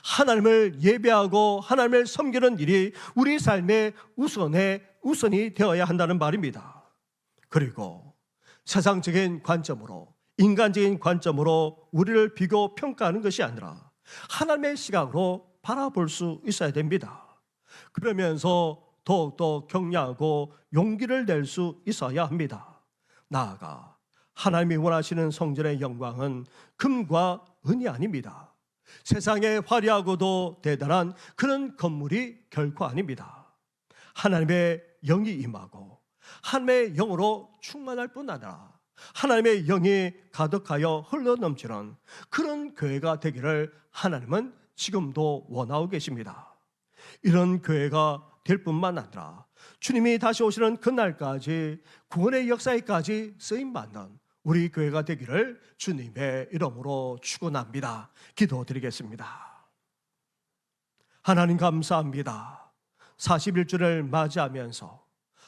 하나님을 예배하고 하나님을 섬기는 일이 우리 삶의 우선이 되어야 한다는 말입니다. 그리고 세상적인 관점으로, 인간적인 관점으로 우리를 비교 평가하는 것이 아니라 하나님의 시각으로 바라볼 수 있어야 됩니다. 그러면서 더욱더 격려하고 용기를 낼 수 있어야 합니다. 나아가 하나님이 원하시는 성전의 영광은 금과 은이 아닙니다. 세상에 화려하고도 대단한 그런 건물이 결코 아닙니다. 하나님의 영이 임하고 하나님의 영으로 충만할 뿐 아니라 하나님의 영이 가득하여 흘러넘치는 그런 교회가 되기를 하나님은 지금도 원하고 계십니다. 이런 교회가 될 뿐만 아니라 주님이 다시 오시는 그날까지 구원의 역사에까지 쓰임받는 우리 교회가 되기를 주님의 이름으로 축원합니다. 기도드리겠습니다. 하나님 감사합니다. 41주를 맞이하면서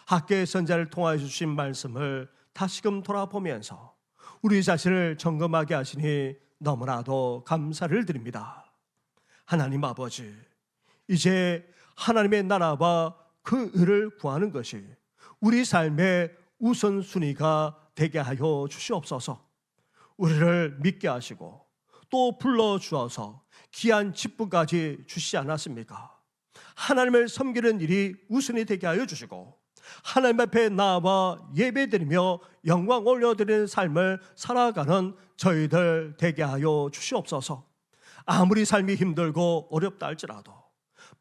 학계 선자를 통하여 주신 말씀을 다시금 돌아보면서 우리 자신을 점검하게 하시니 너무나도 감사를 드립니다. 하나님 아버지, 이제 하나님의 나라와 그 의를 구하는 것이 우리 삶의 우선순위가 되게 하여 주시옵소서. 우리를 믿게 하시고 또 불러주어서 귀한 직분까지 주시지 않았습니까? 하나님을 섬기는 일이 우선이 되게 하여 주시고 하나님 앞에 나와 예배드리며 영광 올려드리는 삶을 살아가는 저희들 되게 하여 주시옵소서. 아무리 삶이 힘들고 어렵다 할지라도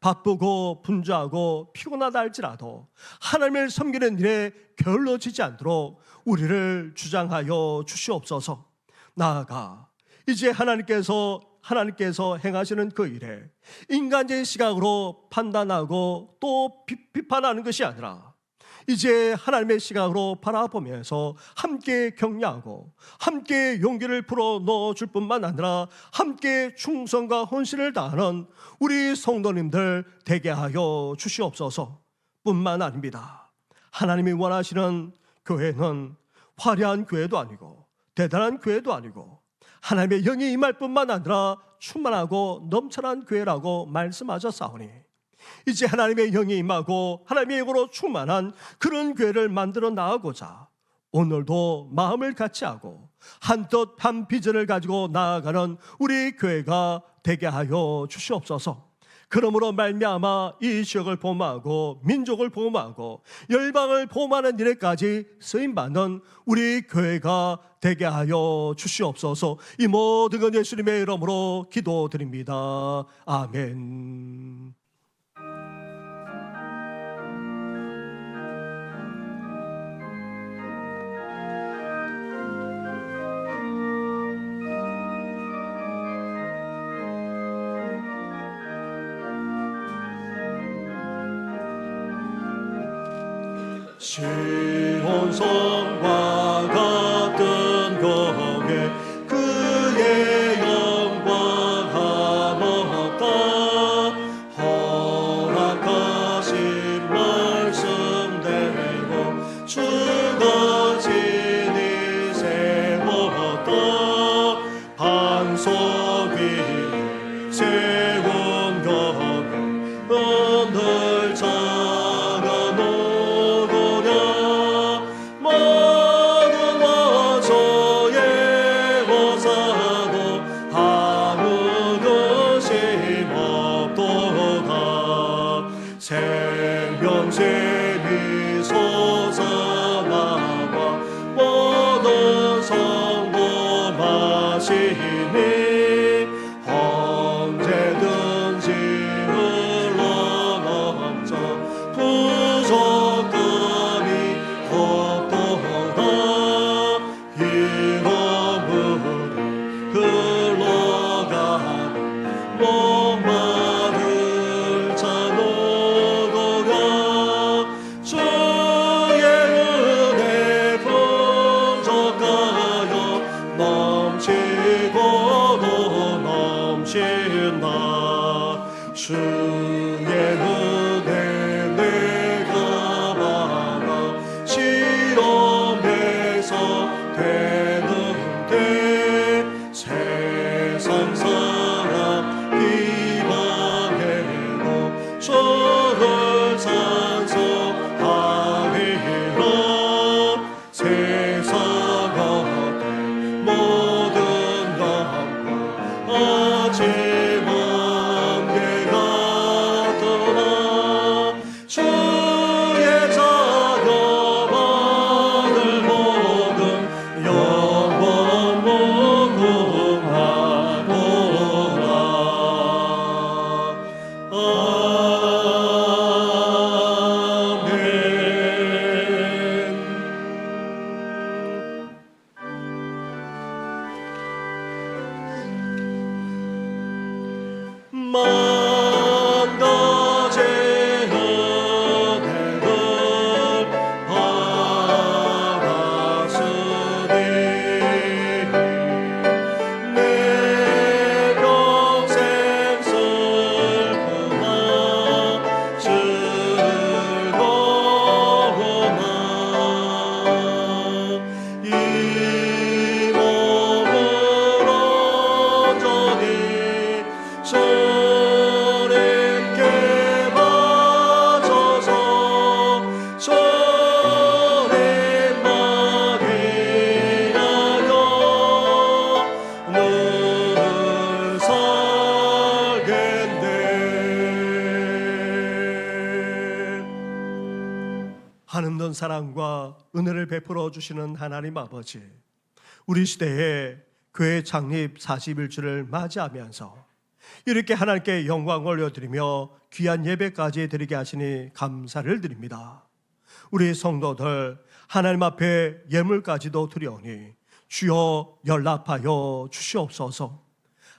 바쁘고 분주하고 피곤하다 할지라도 하나님을 섬기는 일에 게을러지지 않도록 우리를 주장하여 주시옵소서. 나아가 이제 하나님께서 행하시는 그 일에 인간적인 시각으로 판단하고 또 비판하는 것이 아니라 이제 하나님의 시각으로 바라보면서 함께 격려하고 함께 용기를 불어넣어 줄 뿐만 아니라 함께 충성과 헌신을 다하는 우리 성도님들 되게 하여 주시옵소서. 뿐만 아닙니다. 하나님이 원하시는 교회는 화려한 교회도 아니고 대단한 교회도 아니고 하나님의 영이 임할 뿐만 아니라 충만하고 넘쳐난 교회라고 말씀하셨사오니 이제 하나님의 영이 임하고 하나님의 영으로 충만한 그런 교회를 만들어 나가고자 오늘도 마음을 같이 하고 한뜻 한 비전을 가지고 나아가는 우리 교회가 되게 하여 주시옵소서. 그러므로 말미암아 이 지역을 보호하고 민족을 보호하고 열방을 보호하는 일에까지 쓰임받는 우리 교회가 되게 하여 주시옵소서. 이 모든 건 예수님의 이름으로 기도드립니다. 아멘. 시온성과 같은 거에 그의 영광 한없다. 허락하신 말씀대로 주가 진히 세웠다. 반석 위에 세운 거에 오늘 자가 노도냐. 모든 원소의 호사도 아무 것이 없도다. 생명샘이 솟아나와 모든 성도 마시니 언제든지 흘러넘쳐 부족함이 없도다. 이러물이 흘러가는 목마를 찬호도가 주의 은혜 풍족하여 넘치고도 넘친다. 주의 은혜 내가 받아 실험에서 되는데 세상 사람 비방해도 주를 찬송하리라. 세상 어때 모든 것과 아침 안개 같으나 주의 자녀 받을 복음 영원 무궁하도다. 아멘. 만 가지의 은혜를 받았으니 내 평생 슬프나 즐거우나 이 몸을 온전히 주님께 바쳐서 주님만 위하여 늘 살겠네. 한없는 사랑과 은혜를 베풀어 주시는 하나님 아버지, 우리 시대에 교회 창립 41주를 맞이하면서 이렇게 하나님께 영광을 올려드리며 귀한 예배까지 드리게 하시니 감사를 드립니다. 우리 성도들 하나님 앞에 예물까지도 드려오니 주여 연락하여 주시옵소서.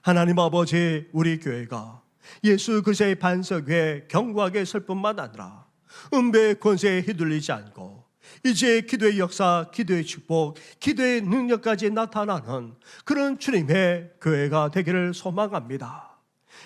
하나님 아버지, 우리 교회가 예수 그리스도의 반석 위에 견고하게 설 뿐만 아니라 은배의 권세에 휘둘리지 않고 이제 기도의 역사, 기도의 축복, 기도의 능력까지 나타나는 그런 주님의 교회가 되기를 소망합니다.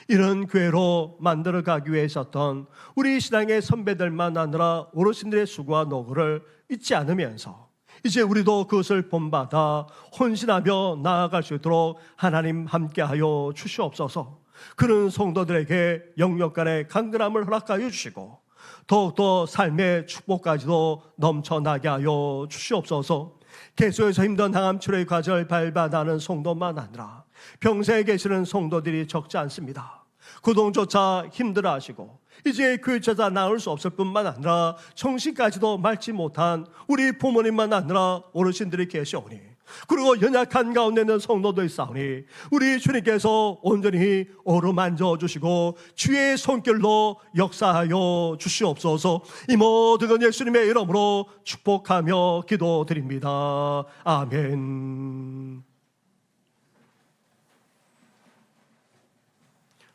이런 교회로 만들어가기 위해 있었던 우리 신앙의 선배들만 아니라 어르신들의 수고와 노고를 잊지 않으면서 이제 우리도 그것을 본받아 헌신하며 나아갈 수 있도록 하나님 함께하여 주시옵소서. 그런 성도들에게 영역 간의 강건함을 허락하여 주시고 더욱더 삶의 축복까지도 넘쳐나게 하여 주시옵소서. 계속해서 힘든 항암 치료의 과정을 밟아나는 성도만 아니라 평생에 계시는 성도들이 적지 않습니다. 그동조차 힘들어하시고 이제 교회 제자 나올 수 없을 뿐만 아니라 정신까지도 맑지 못한 우리 부모님만 아니라 어르신들이 계시오니, 그리고 연약한 가운데 있는 성도도 있사오니 우리 주님께서 온전히 어루만져 주시고 주의 손길로 역사하여 주시옵소서. 이 모든 건 예수님의 이름으로 축복하며 기도드립니다. 아멘.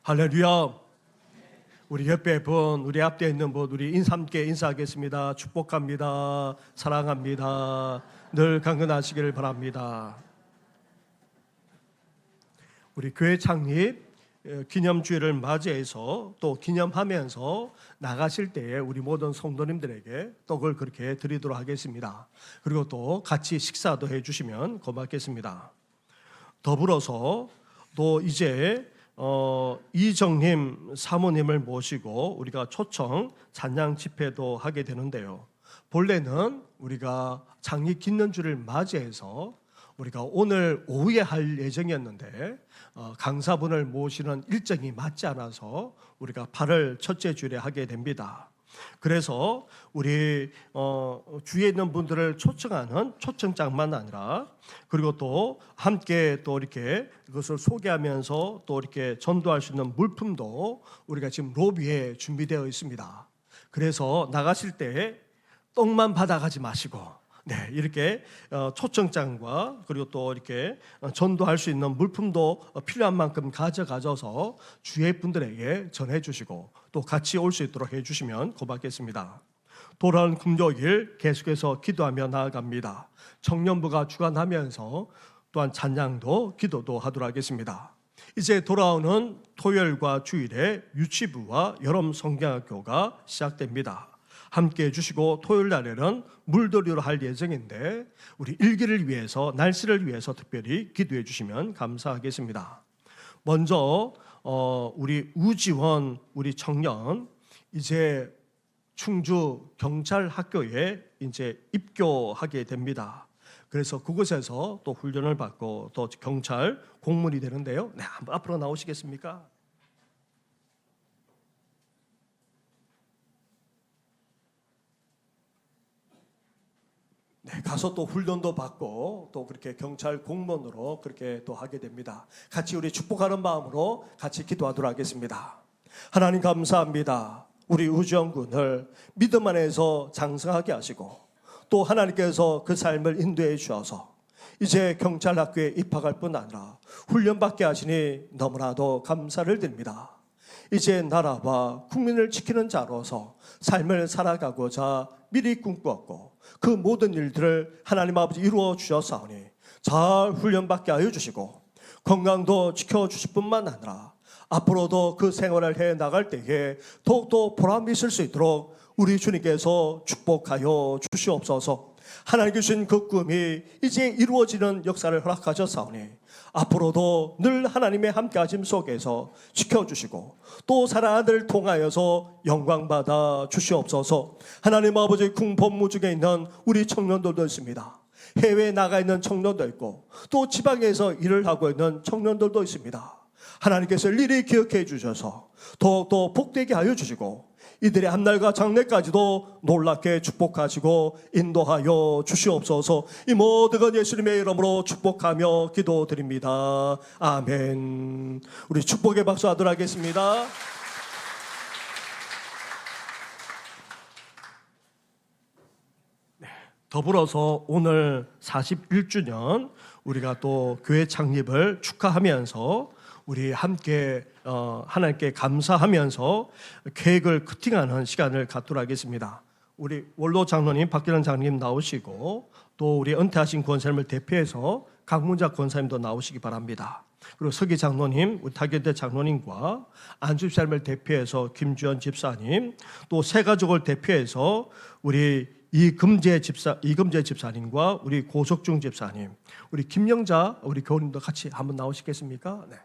할렐루야. 우리 옆에 분, 우리 앞에 있는 분, 우리 함께 인사하겠습니다. 축복합니다. 사랑합니다. 늘 강건하시기를 바랍니다. 우리 교회 창립 기념주일을 맞이해서 또 기념하면서 나가실 때에 우리 모든 성도님들에게 떡을 그렇게 드리도록 하겠습니다. 그리고 또 같이 식사도 해주시면 고맙겠습니다. 더불어서 또 이제 이정님 사모님을 모시고 우리가 초청 찬양 집회도 하게 되는데요. 본래는 우리가 창립 기념주를 맞이해서 우리가 오늘 오후에 할 예정이었는데 강사분을 모시는 일정이 맞지 않아서 우리가 8월 첫째 주일에 하게 됩니다. 그래서 우리 주위에 있는 분들을 초청하는 초청장만 아니라 그리고 또 함께 또 이렇게 그것을 소개하면서 또 이렇게 전도할 수 있는 물품도 우리가 지금 로비에 준비되어 있습니다. 그래서 나가실 때 떡만 받아가지 마시고 이렇게 초청장과 그리고 또 이렇게 전도할 수 있는 물품도 필요한 만큼 가져가셔서 주위의 분들에게 전해주시고 또 같이 올 수 있도록 해주시면 고맙겠습니다. 돌아오는 금요일 계속해서 기도하며 나아갑니다. 청년부가 주관하면서 또한 찬양도 기도도 하도록 하겠습니다. 이제 돌아오는 토요일과 주일에 유치부와 여름 성경학교가 시작됩니다. 함께 해주시고 토요일 날에는 물놀이로 할 예정인데 우리 일기를 위해서 날씨를 위해서 특별히 기도해 주시면 감사하겠습니다. 먼저 우리 우지원 우리 청년 이제 충주 경찰학교에 이제 입교하게 됩니다. 그래서 그곳에서 또 훈련을 받고 또 경찰 공무원이 되는데요. 한번 앞으로 나오시겠습니까? 가서 또 훈련도 받고 또 그렇게 경찰 공무원으로 그렇게 또 하게 됩니다. 같이 우리 축복하는 마음으로 같이 기도하도록 하겠습니다. 하나님 감사합니다. 우리 우지원 군을 믿음 안에서 장성하게 하시고 또 하나님께서 그 삶을 인도해 주셔서 이제 경찰학교에 입학할 뿐 아니라 훈련받게 하시니 너무나도 감사를 드립니다. 이제 나라와 국민을 지키는 자로서 삶을 살아가고자 미리 꿈꾸었고 그 모든 일들을 하나님 아버지 이루어 주셨사오니 잘 훈련받게 하여 주시고 건강도 지켜주실 뿐만 아니라 앞으로도 그 생활을 해 나갈 때에 더욱더 보람이 있을 수 있도록 우리 주님께서 축복하여 주시옵소서. 하나님 주신 그 꿈이 이제 이루어지는 역사를 허락하셨사오니 앞으로도 늘 하나님의 함께하심 속에서 지켜주시고 또 사랑하는 아들 통하여서 영광받아 주시옵소서. 하나님 아버지 궁본무 중에 있는 우리 청년들도 있습니다. 해외에 나가 있는 청년도 있고 또 지방에서 일을 하고 있는 청년들도 있습니다. 하나님께서 일일이 기억해 주셔서 더욱더 복되게 하여 주시고 이들의 한날과 장래까지도 놀랍게 축복하시고 인도하여 주시옵소서. 이 모든 건 예수님의 이름으로 축복하며 기도드립니다. 아멘. 우리 축복의 박수 하도록 하겠습니다. 더불어서 오늘 41주년 우리가 또 교회 창립을 축하하면서 우리 함께 하나님께 감사하면서 계획을 커팅하는 시간을 갖도록 하겠습니다. 우리 원로 장로님 박기란 장로님 나오시고 또 우리 은퇴하신 권사님을 대표해서 강문자 권사님도 나오시기 바랍니다. 그리고 서기 장로님, 우리 타계대 장로님과 안주집사님을 대표해서 김주현 집사님, 또 새 가족을 대표해서 우리 이금재 집사님과 우리 고석중 집사님, 우리 김영자 우리 교우님도 같이 한번 나오시겠습니까? 네.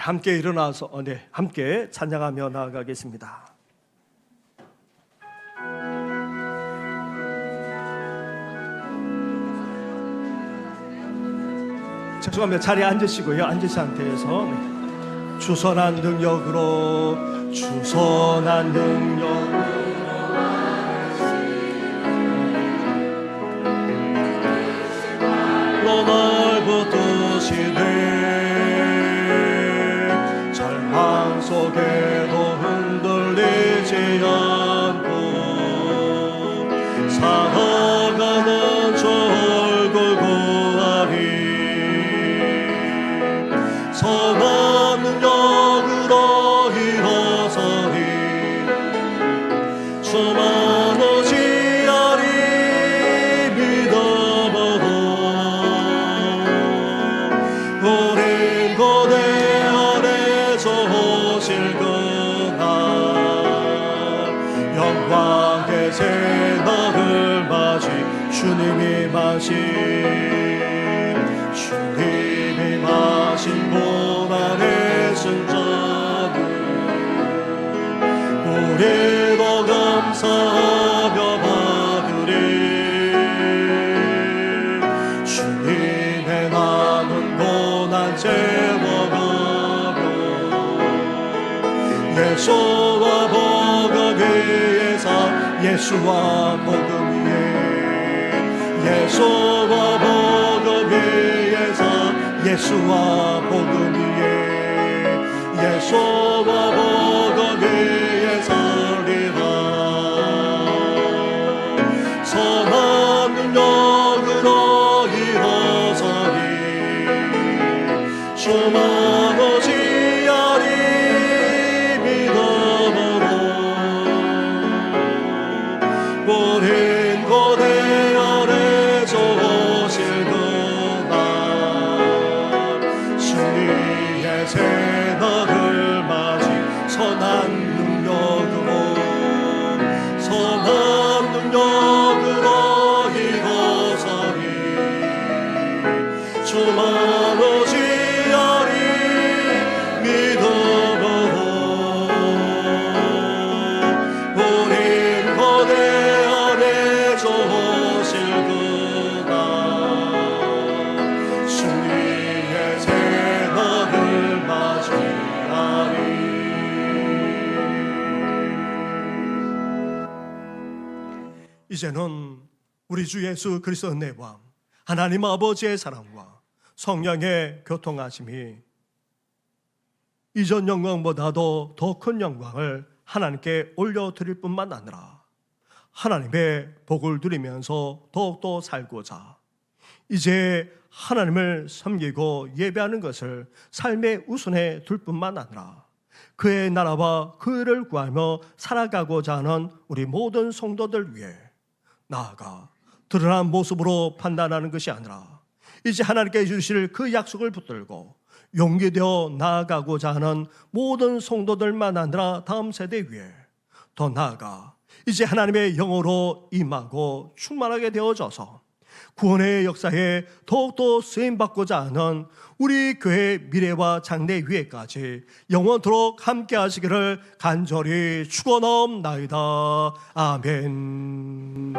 함께 일어나서 함께 찬양하며 나아가겠습니다. 죄송합니다. 자리에 앉으시고요. 앉은 상태에서 주선한 능력으로 널 붙드시네 절망 속에도 흔들리지 않고 살아가는 저 얼굴 보아리 선한 능력으로 일어서리 주만 의지하리 믿어보고 우린 고대 안에서 오실 그날 영광의 새날을 맞이 주님이 마신 고난의 승자는 우리도 감사하며 받으리 주님의 남은 고난 채워가며 예수와 복음 위에 예수와 복음 위에 예수와 복음 위에 예수와 복음 위에 예수와 복음 위에 살리라 선한 능력으로 일어서리 주만 의지하리 믿음으로 우린 고대 안에서 오실 새날을 맞이 선한 능력으로 일어서리 주만 의지하리 믿음으로 우린 고대 안에서 오실 그날 승리의 새날을 맞이하리 이제는 우리 주 예수 그리스도의 은혜와 하나님 아버지의 사랑과 성령의 교통하심이 이전 영광보다도 더 큰 영광을 하나님께 올려드릴 뿐만 아니라 하나님의 복을 누리면서 더욱더 살고자 이제 하나님을 섬기고 예배하는 것을 삶의 우선에 둘 뿐만 아니라 그의 나라와 그를 구하며 살아가고자 하는 우리 모든 성도들 위해 나아가 드러난 모습으로 판단하는 것이 아니라 이제 하나님께 주실 그 약속을 붙들고 용기 되어 나아가고자 하는 모든 성도들만 아니라 다음 세대 위에 더 나아가 이제 하나님의 영으로 임하고 충만하게 되어져서 구원의 역사에 더욱더 쓰임받고자 하는 우리 교회 미래와 장래 위에까지 영원토록 함께 하시기를 간절히 축원하옵나이다. 아멘.